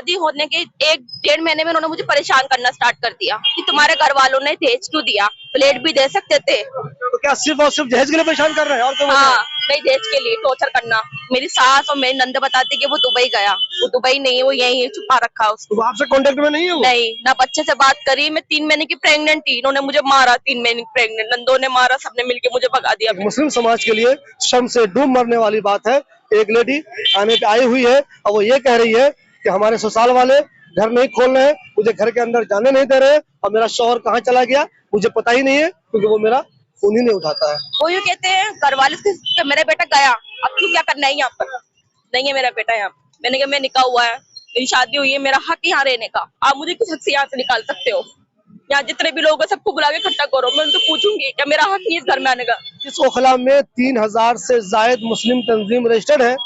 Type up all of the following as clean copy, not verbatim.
शादी होने के 1-1.5 महीने में उन्होंने मुझे परेशान करना स्टार्ट कर दिया कि तुम्हारे घर वालों ने दहेज क्यों दिया, फ्लैट भी दे सकते थे। तो क्या सिर्फ और सिर्फ दहेज के लिए परेशान कर रहे हैं और कोई वजह है? हाँ, नहीं दहेज के लिए टॉर्चर करना। मेरी सास और मेरी नंद बताती कि वो दुबई गया, वो दुबई नहीं है, वो यहीं है, छुपा रखा है उसको। तो वो आपसे कांटेक्ट में नहीं है वो? नहीं, ना बच्चे से बात करी। मैं 3 महीने की प्रेग्नेंट थी, इन्होंने मुझे मारा। 3 महीने की प्रेग्नेंट, नंदों ने मारा, सबने मिलके मुझे भगा दिया। एक मुस्लिम समाज के लिए शर्म से डूब मरने वाली बात है। एक लेडी आने पे आई हुई है और वो ये कह रही है कि हमारे ससुराल वाले घर नहीं खोल रहे हैं, मुझे घर के अंदर जाने नहीं दे रहे हैं और मेरा शौहर कहाँ चला गया मुझे पता ही नहीं है, क्योंकि वो मेरा फोन ही नहीं उठाता है। वो यूँ कहते हैं घर वाले से, मेरा बेटा गया, अब तू क्या करना है यहाँ पर? नहीं है मेरा बेटा यहाँ। मैंने कहा मैं निकाह हुआ है, मेरी शादी हुई है, मेरा हक यहाँ रहने का। आप मुझे किस हक से यहाँ से निकाल सकते हो? यहाँ जितने भी लोग हैं सबको बुला के इकट्ठा करो, मैं उनसे पूछूंगी क्या मेरा हक नहीं है इस घर में आने का। इस ओखला में 3000 से जायद मुस्लिम तंजीम रजिस्टर्ड है।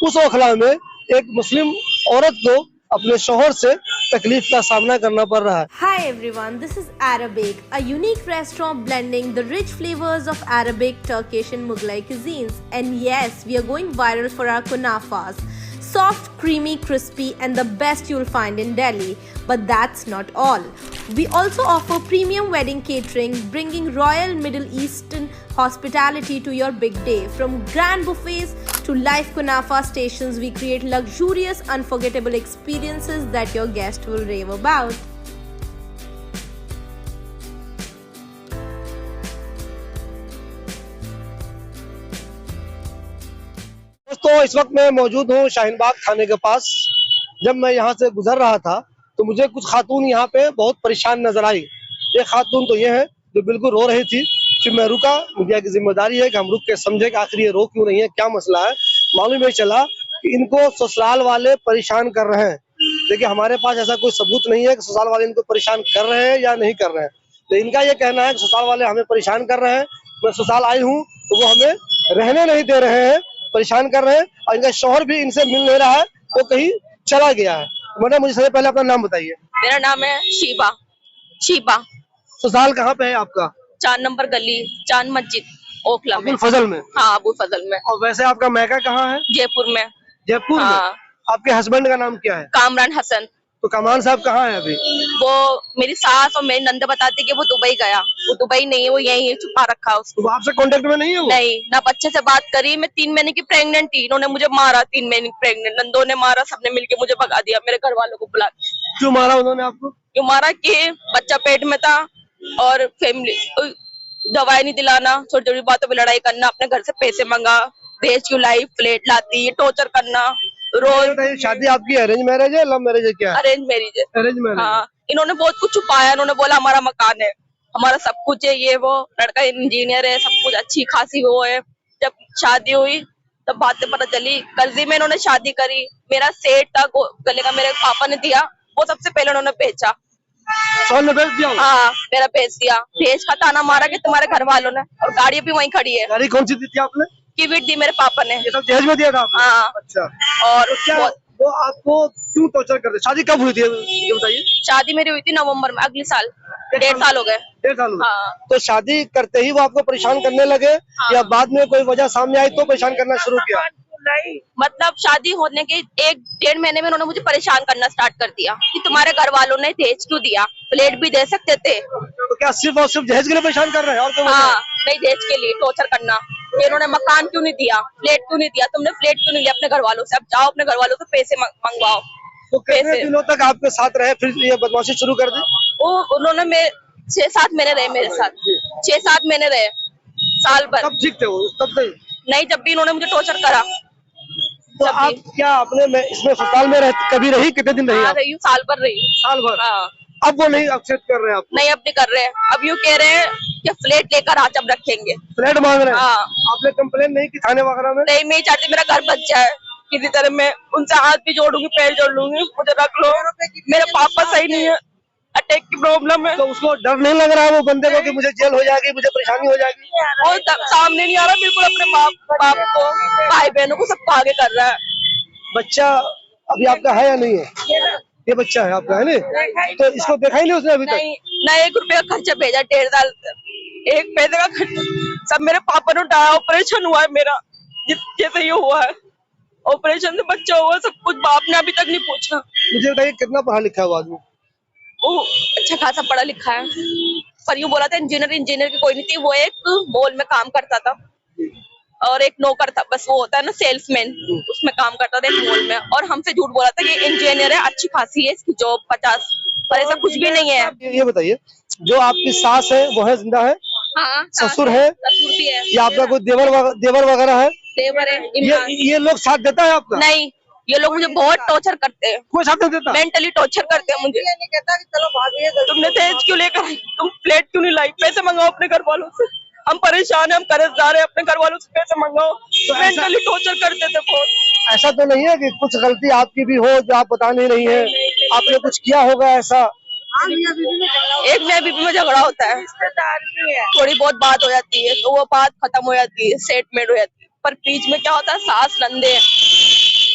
उस ओखला में एक मुस्लिम औरत को अपने शौहर से तकलीफ का सामना करना पड़ रहा है। Hi everyone, this is Arabic, a unique restaurant blending the rich flavors of Arabic, Turkish and Mughlai cuisines. And yes, we are going viral for our kunafas. Soft, creamy, crispy and the best you'll find in Delhi. But that's not all. We also offer premium wedding catering, bringing royal Middle Eastern hospitality to your big day. From grand buffets to live kunafa stations, we create luxurious, unforgettable experiences that your guest will rave about. दोस्तों इस वक्त मैं मौजूद हूँ शाहीनबाग थाने के पास। जब मैं यहाँ से गुजर रहा था तो मुझे कुछ खातून यहाँ पे बहुत परेशान नजर आई। एक खातून तो ये है जो बिल्कुल रो रही थी। फिर मैं रुका, मीडिया की जिम्मेदारी है कि हम रुक के समझे कि आखिर ये रो क्यों नहीं है, क्या मसला है। मालूम ये चला कि इनको ससुराल वाले परेशान कर रहे हैं। देखिए हमारे पास ऐसा कोई सबूत नहीं है कि ससुराल वाले इनको परेशान कर रहे हैं या नहीं कर रहे हैं, तो इनका ये कहना है कि ससुराल वाले हमें परेशान कर रहे हैं। मैं ससुराल आई हूँ तो वो हमें रहने नहीं दे रहे हैं, परेशान कर रहे हैं और इनका शौहर भी इनसे मिल नहीं रहा है, वो कहीं चला गया है। मैडम मुझे सबसे पहले अपना नाम बताइए। मेरा नाम है शीबा। शीबा। ससुराल कहाँ पे है आपका? 4 नंबर गली, चांद मस्जिद, ओखला में। अबुल फजल में? हाँ, अबुल फजल में। और वैसे आपका मैका कहाँ है? जयपुर में। जयपुर हाँ। में? आपके हस्बैंड का नाम क्या है? कामरान हसन। तो कमान साहब कहाँ है अभी? वो मेरी सास और मेरी नंद बताती कि वो दुबई गया, वो दुबई नहीं है, वो यहीं है, छुपा रखा है उसको। तो वो आपसे कांटेक्ट में नहीं है वो? नहीं, ना बच्चे से बात करी। मैं 3 महीने की प्रेग्नेंट थी, इन्होंने मुझे मारा। 3 महीने की प्रेग्नेंट, नंदों ने मारा, सबने मिलके मुझे भगा दिया, मेरे घर वालों को बुला के। क्यों मारा उन्होंने आपको? क्यों मारा कि बच्चा पेट में था और फैमिली दवाई नहीं दिलाना, छोटी छोटी बातों पे लड़ाई करना, अपने घर से पैसे मंगा, दहेज क्यों लाई, फ्लैट लाती, ये टॉर्चर करना रोज। शादी आपकी अरेंज मैरिज है, लव मैरिज है, क्या? अरेंज मैरिज है। Arrange marriage. हाँ, इन्होंने बहुत कुछ छुपाया। इन्होंने बोला हमारा मकान है, हमारा सब कुछ है, ये वो, लड़का इंजीनियर है, सब कुछ अच्छी खासी वो है। जब शादी हुई तब बातें पता चली। कर्जी में इन्होंने शादी करी। मेरा सेट था गले का, मेरे पापा ने दिया, वो सबसे पहले उन्होंने बेचा। भेज दिया? हाँ, मेरा भेज दिया। भेज का ताना मारा कि तुम्हारे घर वालों ने, और गाड़ी भी वहीं खड़ी है। गाड़ी कौन सी दी थी आपने? कीविट दी मेरे पापा ने। ये सब दहेज में दिया था आपने? हाँ। अच्छा। और तो क्या वो आपको क्यों टॉर्चर करते? शादी कब हुई थी ये बताइए। शादी मेरी हुई थी नवंबर में, अगले साल। 1.5 साल हो गए। 1.5 साल हुए? हाँ। तो शादी करते ही वो आपको परेशान करने लगे? हाँ। या बाद में कोई वजह सामने आई तो परेशान करना शुरू किया? नहीं, मतलब शादी होने के 1-1.5 महीने में उन्होंने मुझे परेशान करना स्टार्ट कर दिया कि तुम्हारे घर वालों ने दहेज क्यों दिया, फ्लैट भी दे सकते थे। तो क्या सिर्फ और सिर्फ दहेज के लिए परेशान कर रहे हैं और कोई वजह है? हाँ, नहीं दहेज के लिए टॉर्चर करना। इन्होंने मकान क्यों नहीं दिया, फ्लैट क्यों नहीं दिया, तुमने फ्लैट क्यों नहीं लिया अपने घर वालों से, अब जाओ अपने घर वालों से पैसे मंगवाओ। तो कितने दिनों तक आपके साथ रहे फिर ये बदमाशी शुरू कर दी? उन्होंने 6-7 महीने रहे मेरे साथ। 6-7 महीने रहे, साल भर। कब ठीक थे वो? तब से? नहीं, जब भी इन्होंने मुझे टॉर्चर करा। तो आप क्या अपने इसमें ससुराल में कभी रही? कितने दिन रही? रही हूँ, साल भर रही। साल भर? हाँ। अब वो नहीं एक्सेप्ट कर रहे हैं आप? नहीं, अब नहीं कर रहे हैं। अब यूँ कह रहे हैं कि फ्लैट लेकर आज अब रखेंगे। फ्लैट मांग रहे हैं? हाँ। आपने कंप्लेन नहीं की थाने वगैरह में? नहीं, मैं ही चाहती मेरा घर बच जाए किसी तरह। मैं उनसे हाथ भी जोड़ूंगी, पैर जोड़ लूंगी, मुझे रख लो। मेरे पापा सही नहीं है, अटैक की प्रॉब्लम है। तो उसको डर नहीं लग रहा है वो बंदे को कि मुझे जेल हो जाएगी, मुझे परेशानी हो जाएगी? वो सामने नहीं आ रहा बिल्कुल, अपने बाप को, भाई बहनों को सबको आगे कर रहा है। बच्चा अभी आपका है या नहीं है? ये बच्चा है आपका, है नहीं? तो इसको देखा ही नहीं उसने अभी तक? नहीं, ना 1 रुपए का खर्चा भेजा 1.5 साल से। 1 पैसे का खर्चा सब मेरे पापा ने उठाया। ऑपरेशन हुआ है मेरा, जैसे ये हुआ है, ऑपरेशन से बच्चा हुआ, सब कुछ बाप ने अभी तक नहीं पूछा। मुझे बताइए कितना पढ़ा लिखा है वो आदमी? वो अच्छा खासा पढ़ा लिखा है, पर यूँ बोला था इंजीनियर की कोई नहीं थी, वो एक मॉल में काम करता था और एक नौकर था, बस वो होता है ना सेल्समैन, उसमें काम करता था एक मॉल में, और हमसे झूठ बोला था ये इंजीनियर है, अच्छी खासी है इसकी जॉब 50, पर ऐसा कुछ भी नहीं है। ये बताइए, जो आपकी सास है वो है जिंदा है? हाँ, ससुर है? ससुर भी है, या आपका कोई देवर वगैरह है? देवर है, इमरान। ये लोग साथ देता है आपका? नहीं, ये लोग मुझे बहुत टॉर्चर करते हैं, कोई साथ नहीं देता? मेंटली टॉर्चर करते हैं मुझे। नहीं कहता कि चलो भाभी तुमने दहेज क्यों लेकर आई, तुम फ्लैट क्यों नहीं लाई, पैसे मंगाओ अपने घर वालों से, हम परेशान हैं, हम कर्जदार हैं, अपने घर वालों से पैसे मंगाओ। तो मेंटली टॉर्चर करते थे बहुत। ऐसा तो नहीं है कि कुछ गलती आपकी भी हो जो आप बता नहीं रही है? आपने कुछ किया होगा ऐसा? एक नया बीबी में झगड़ा होता है, थोड़ी बहुत बात हो जाती है तो वो बात खत्म हो जाती है, सेटलमेंट हो जाती है, पर बीच में क्या होता है, सास नंदे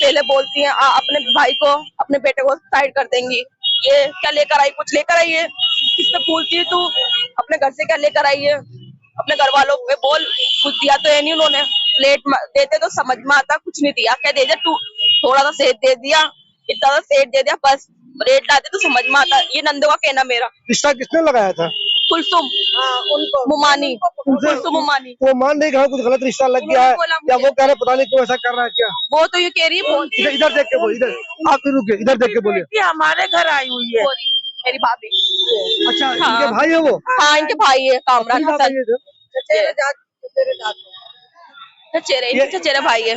पहले बोलती हैं अपने भाई को, अपने बेटे को साइड कर देंगी, ये क्या लेकर आई, कुछ लेकर आई है, किससे पूछती है तू, अपने घर से क्या लेकर आई है, अपने घर वालों पे बोल, कुछ दिया तो है नहीं उन्होंने, प्लेट देते तो समझ में आता, कुछ नहीं दिया, क्या दे दिया तू, थोड़ा सा सेठ दे दिया, इतना सा सेठ दे दिया, बस रेट लाते तो समझ में आता। ये नंदो का कहना मेरा। रिश्ता किसने लगाया था? कुलसुम मुमानी, कुलसुम मुमानी। वो मान नहीं कहा कुछ गलत रिश्ता लग गया है, या वो कह रहे पता नहीं क्यों ऐसा कर रहा है क्या? वो तो ये कह रही है, इधर देख के बोलिए, इधर आप रुके, इधर देख के बोलिए। हमारे घर आई हुई है मेरी भाभी। अच्छा, हाँ। इनके भाई है वो? हाँ, इनके भाई है कामरान हसन, चचेरे भाई है।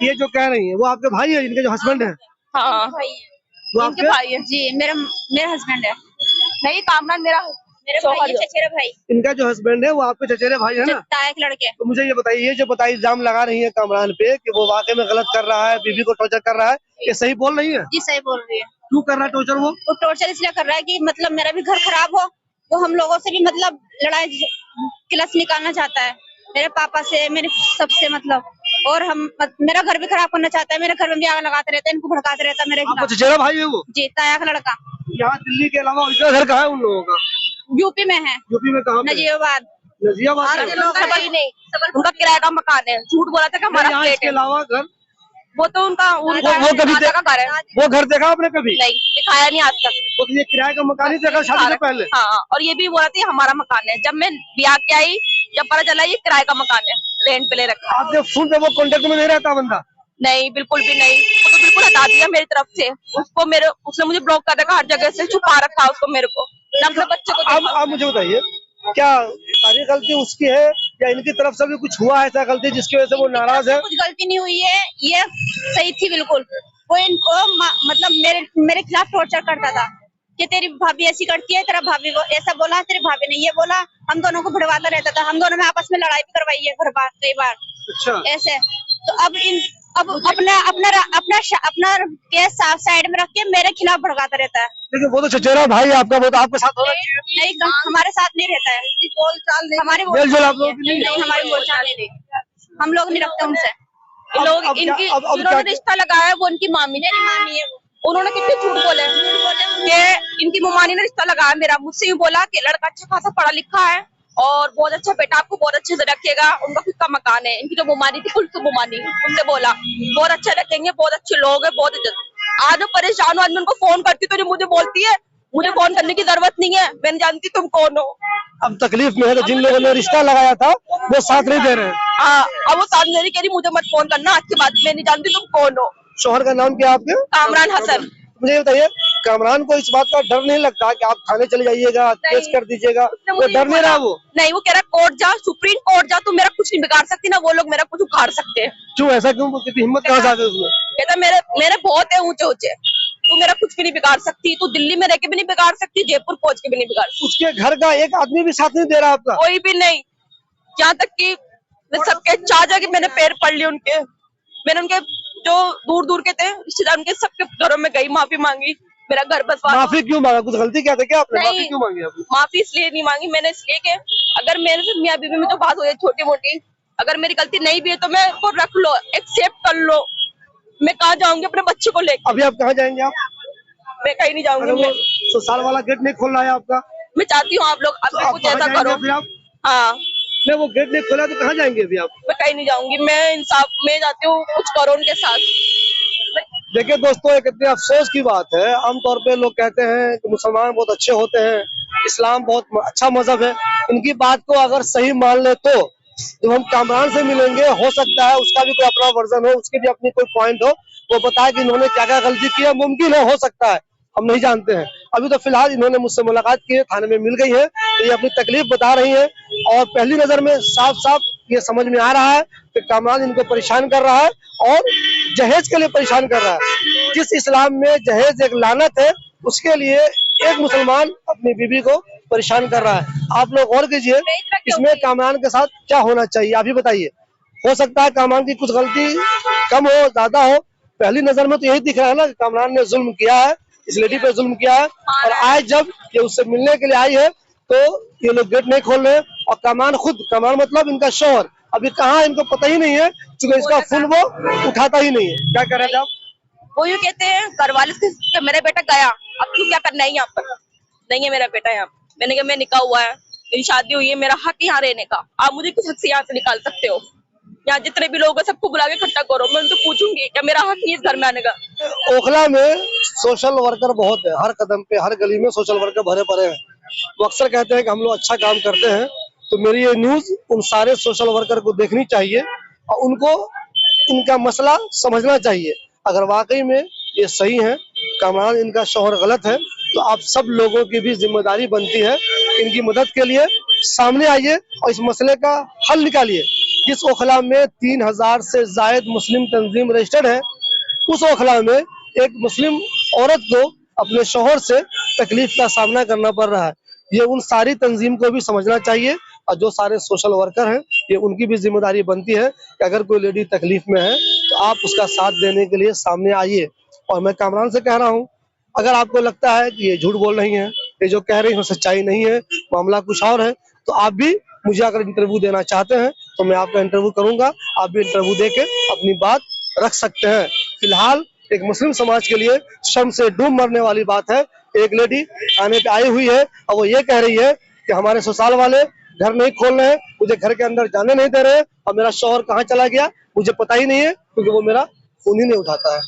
ये जो कह रही है वो आपके भाई है, इनके जो हस्बैंड है? हाँ, वो इनके भाई है जी, मेरा हस्बैंड है। नहीं, कामरान मेरा भाई है, चचेरा भाई। इनका जो हस्बैंड है वो आपके चचेरे भाई है ना? ताया के लड़के। तो मुझे ये बताइए, ये जो बताइए इल्जाम लगा रही है कामरान पे कि वो वाकई में गलत कर रहा है, बीवी को टॉर्चर कर रहा है, ये सही बोल रही है? जी सही बोल रही है। क्यों कर रहा है टॉर्चर वो टॉर्चर इसलिए कर रहा है कि मतलब मेरा भी घर खराब हो, वो हम लोगों से भी मतलब लड़ाई किलस निकालना चाहता है, मेरे पापा से, मेरे सबसे मतलब, और हम मेरा घर भी खराब करना चाहता है, मेरे घर में भी आग लगाते रहते हैं, इनको भड़काते रहता है मेरे खिलाफ। चचेरा भाई है वो? जी, ताया का लड़का। यहाँ दिल्ली के अलावा उनका घर कहाँ है उन लोगों का? यूपी में है। यूपी में कहाँ? नजीबाबाद। नजीबाबाद। उनका किराए का मकान है, झूठ बोला था कि हमारा फ्लैट है। इसके अलावा घर वो तो उनका वो कभी का घर है। वो घर देखा आपने कभी? नहीं, दिखाया नहीं आज तक। वो ये किराए का मकान ही देखा शादी से पहले? हाँ, और ये भी बोला था हमारा मकान है, जब मैं ब्याह के आई जब पता चला ये किराए का मकान है, रेंट पे ले रखा। आपके फोन पे वो कॉन्टेक्ट में नहीं रहता बंदा? नहीं, बिल्कुल भी नहीं, वो तो बिल्कुल हटा दिया मेरी तरफ से उसको, उसने मुझे ब्लॉक कर रखा, हर जगह से छुपा रखा उसको मेरे को, न अपने बच्चे को। आप मुझे बताइए, क्या सारी गलती उसकी है या इनकी तरफ से भी कुछ हुआ है ऐसा गलती जिसकी वजह से वो नाराज है? कुछ गलती नहीं हुई है, ये सही थी बिल्कुल। वो इनको मतलब मेरे खिलाफ टॉर्चर करता था कि तेरी भाभी ऐसी करती है, तेरा भाभी को ऐसा बोला, तेरी भाभी ने ये बोला, हम दोनों को भिड़वाता रहता था, हम दोनों में आपस में लड़ाई भी करवाई है घर बार कई बार। अच्छा। ऐसे तो अब अपना केस साइड में रख के मेरे खिलाफ भड़काता रहता है। लेकिन वो तो चचेरा भाई है आपका, वो तो आपके साथ होना चाहिए। नहीं, हमारे साथ नहीं रहता है, बोलचाल हमारी बोलचाल आप लोग नहीं, हमारी बोलचाल नहीं, हम लोग नहीं रखते उनसे। लोग इनकी जिन्होंने रिश्ता लगाया है वो इनकी मामी है, उन्होंने कितने झूठ बोले कि इनकी मुमानी ने रिश्ता लगाया मेरा, मुझसे ही बोला कि लड़का अच्छा खासा पढ़ा लिखा है और बहुत अच्छा बेटा आपको बहुत अच्छे से रखेगा, उनका खुद का मकान है। इनकी जो मुमानी थी कुलसुम मुमानी, उनसे बोला बहुत अच्छा रखेंगे, बहुत अच्छे लोग है, बहुत इज्जत। आज मैं परेशान हूँ, आज मैं उनको फोन करती तो मुझे बोलती है मुझे फोन करने की जरूरत नहीं है, मैं जानती तुम कौन हो। अब तकलीफ में है तो जिन लोगों ने रिश्ता लगाया था वो साथ नहीं दे रहे हैं। हाँ, अब वो साथ नहीं कह रही मुझे मत फोन करना, आज की बात मैं नहीं जानती तुम कौन हो। शोहर का नाम क्या आपके? कामरान हसन। मुझे बताइए, कामरान को इस बात का डर नहीं लगता कि आप थाने चले जाइएगा, केस कर दीजिएगा, वो डर नहीं रहा? वो नहीं, वो कह रहा कोर्ट जा, सुप्रीम कोर्ट जा, तू मेरा कुछ नहीं बिगाड़ सकती ना, वो लोग मेरा कुछ उखाड़ सकते हैं। क्यों ऐसा क्यों? कितनी हिम्मत कहाँ से आ गई उसमें? कहता मेरे बहुत है ऊंचे ऊंचे, तू मेरा कुछ भी नहीं बिगाड़ सकती, तू दिल्ली में रह के भी नहीं बिगाड़ सकती, जयपुर पहुंच के भी नहीं बिगाड़ सकती। उसके घर का एक आदमी भी साथ नहीं दे रहा आपका? कोई भी नहीं, यहाँ तक कि सबके चाचा के मैंने पैर पड़ लिए उनके, मैंने उनके जो दूर दूर के थे रिश्तेदार उनके सबके घरों में गई, माफी मांगी, मेरा घर बसवा। माफी क्यों मांगा? कुछ गलती क्या था क्या आपने? माफी क्यों मांगी आपने? माफी इसलिए नहीं मांगी मैंने, इसलिए कि अगर मेरे से मियां बीवी में तो बात हो जाए छोटी मोटी, अगर मेरी गलती नहीं भी है तो मैं को रख लो, एक्सेप्ट कर लो, मैं कहाँ जाऊंगी अपने बच्चे को लेकर? अभी आप कहाँ जाएंगे? आप? मैं कहीं नहीं जाऊंगी। वो ससुराल वाला गेट नहीं खोल रहा है आपका? मैं चाहती हूँ आप लोग अभी कुछ ऐसा करो। हाँ, मैं वो गेट नहीं खोला तो कहाँ जाएंगे अभी आप? मैं कहीं नहीं जाऊंगी, मैं इंसाफ में जाती हूँ, कुछ करो उनके साथ। देखिए दोस्तों, एक इतने अफसोस की बात है। आमतौर पे लोग कहते हैं कि मुसलमान बहुत अच्छे होते हैं, इस्लाम बहुत अच्छा मजहब है। इनकी बात को अगर सही मान ले तो जब हम कामरान से मिलेंगे, हो सकता है उसका भी कोई अपना वर्जन हो, उसकी भी अपनी कोई पॉइंट हो, वो बताए कि इन्होंने क्या क्या गलती की है। मुमकिन है, हो सकता है, हम नहीं जानते हैं। अभी तो फिलहाल इन्होंने मुझसे मुलाकात की है, थाने में मिल गई है, तो ये अपनी तकलीफ बता रही है और पहली नजर में साफ साफ ये समझ में आ रहा है कि कामरान इनको परेशान कर रहा है और जहेज के लिए परेशान कर रहा है। जिस इस्लाम में जहेज एक लानत है, उसके लिए एक मुसलमान अपनी बीवी को परेशान कर रहा है। आप लोग गौर कीजिए, इसमें कामरान के साथ क्या होना चाहिए, आप ही बताइए। हो सकता है कामरान की कुछ गलती कम हो, ज्यादा हो। पहली नजर में तो यही दिख रहा है ना कि कामरान ने जुल्म किया है, इस लेडी पे जुल्म किया है। और आज जब ये उससे मिलने के लिए आई है तो ये लोग गेट नहीं खोल रहे हैं। और कामरान मतलब इनका शौहर अभी कहाँ, इनको पता ही नहीं है, क्योंकि इसका फोन वो उठाता ही नहीं है। क्या कह रहे थे आप? वो यूँ कहते हैं घर वाले से, मेरा बेटा गया, अब तू क्या करना है यहाँ पर, नहीं है मेरा बेटा यहाँ। मैंने कहा मैं निकाह हुआ है, मेरी शादी हुई है, मेरा हक यहाँ रहने का, आप मुझे किस हक से यहाँ से निकाल सकते हो? यहाँ जितने भी लोग हैं सबको बुला के इकट्ठा करो, मैं उनसे पूछूंगी क्या मेरा हक नहीं है इस घर में आने का। ओखला में सोशल वर्कर बहुत है, हर कदम पे हर गली में सोशल वर्कर भरे पड़े हैं। वो अक्सर कहते हैं कि हम लोग अच्छा काम करते हैं, तो मेरी ये न्यूज उन सारे सोशल वर्कर को देखनी चाहिए और उनको इनका मसला समझना चाहिए। अगर वाकई में ये सही है, कामरान इनका शौहर गलत है, तो आप सब लोगों की भी जिम्मेदारी बनती है, इनकी मदद के लिए सामने आइए और इस मसले का हल निकालिए। जिस ओखला में 3000 से जायद मुस्लिम तंजीम रजिस्टर्ड है, उस ओखला में एक मुस्लिम औरत को अपने शौहर से तकलीफ का सामना करना पड़ रहा है। ये उन सारी तंजीम को भी समझना चाहिए और जो सारे सोशल वर्कर हैं, ये उनकी भी जिम्मेदारी बनती है कि अगर कोई लेडी तकलीफ में है तो आप उसका साथ देने के लिए सामने आइए। और मैं कामरान से कह रहा हूँ, अगर आपको लगता है कि ये झूठ बोल रही हैं, ये जो कह रही हैं सच्चाई नहीं है, मामला कुछ और है, तो आप भी मुझे अगर इंटरव्यू देना चाहते हैं तो मैं आपका इंटरव्यू करूंगा। आप भी इंटरव्यू देके अपनी बात रख सकते हैं। फिलहाल एक मुस्लिम समाज के लिए शर्म से डूब मरने वाली बात है। एक लेडी थाने पे आई हुई है और वो ये कह रही है कि हमारे ससुराल वाले घर नहीं खोल रहे हैं, मुझे घर के अंदर जाने नहीं दे रहे और मेरा शौहर कहाँ चला गया मुझे पता ही नहीं है, क्योंकि वो मेरा फोन ही नहीं उठाता है।